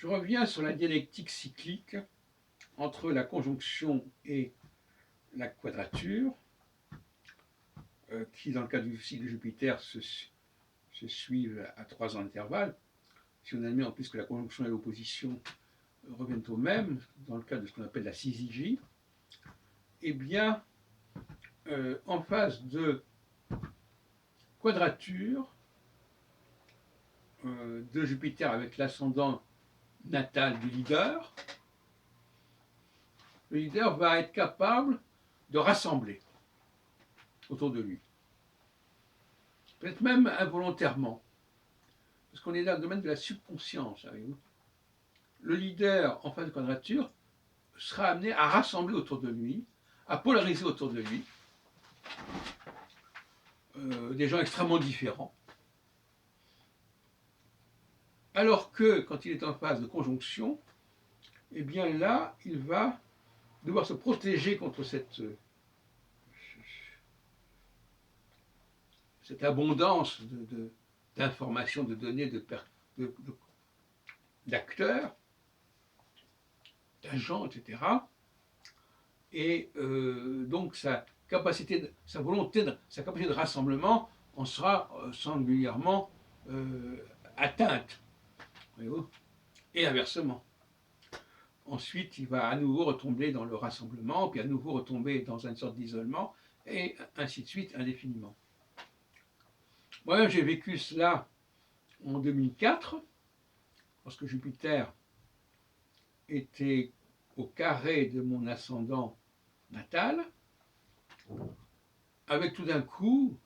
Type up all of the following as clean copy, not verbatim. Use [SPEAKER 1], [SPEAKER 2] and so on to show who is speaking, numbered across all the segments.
[SPEAKER 1] Je reviens sur la dialectique cyclique entre la conjonction et la quadrature, qui dans le cas du cycle de Jupiter se suivent à 3 ans d'intervalle. Si on admet en plus que la conjonction et l'opposition reviennent au même, dans le cas de ce qu'on appelle la syzygie, eh bien, en phase de quadrature de Jupiter avec l'ascendant natal du leader, le leader va être capable de rassembler autour de lui. Peut-être même involontairement, parce qu'on est dans le domaine de la subconscience, savez-vous. Le leader en phase de quadrature sera amené à rassembler autour de lui, à polariser autour de lui des gens extrêmement différents. Alors que quand il est en phase de conjonction, eh bien là, il va devoir se protéger contre cette abondance d'informations, de données, d'acteurs, d'agents, etc. Et donc sa capacité de rassemblement en sera singulièrement atteinte. Et inversement. Ensuite, il va à nouveau retomber dans le rassemblement, puis à nouveau retomber dans une sorte d'isolement, et ainsi de suite, indéfiniment. Moi-même, j'ai vécu cela en 2004, lorsque Jupiter était au carré de mon ascendant natal, avec tout d'un coup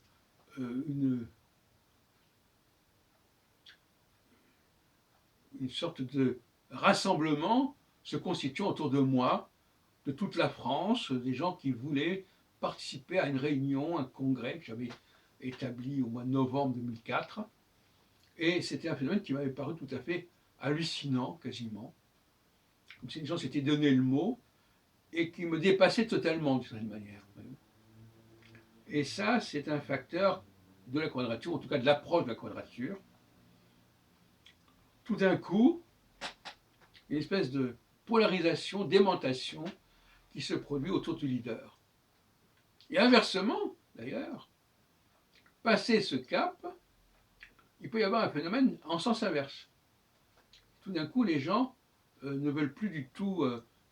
[SPEAKER 1] une sorte de rassemblement se constituant autour de moi, de toute la France, des gens qui voulaient participer à une réunion, un congrès que j'avais établi au mois de novembre 2004. Et c'était un phénomène qui m'avait paru tout à fait hallucinant, quasiment. Comme si les gens s'étaient donné le mot et qui me dépassait totalement, d'une certaine manière. Et ça, c'est un facteur de la quadrature, en tout cas de l'approche de la quadrature. Tout d'un coup, une espèce de polarisation, d'aimantation qui se produit autour du leader. Et inversement, d'ailleurs, passer ce cap, il peut y avoir un phénomène en sens inverse. Tout d'un coup, les gens ne veulent plus du tout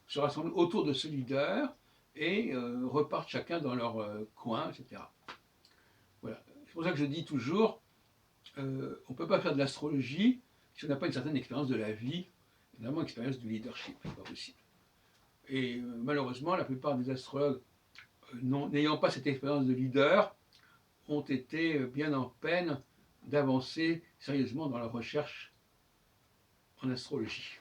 [SPEAKER 1] se rassembler autour de ce leader et repartent chacun dans leur coin, etc. Voilà. C'est pour ça que je dis toujours, on ne peut pas faire de l'astrologie si on n'a pas une certaine expérience de la vie, notamment expérience du leadership, c'est pas possible. Et malheureusement, la plupart des astrologues n'ayant pas cette expérience de leader ont été bien en peine d'avancer sérieusement dans la recherche en astrologie.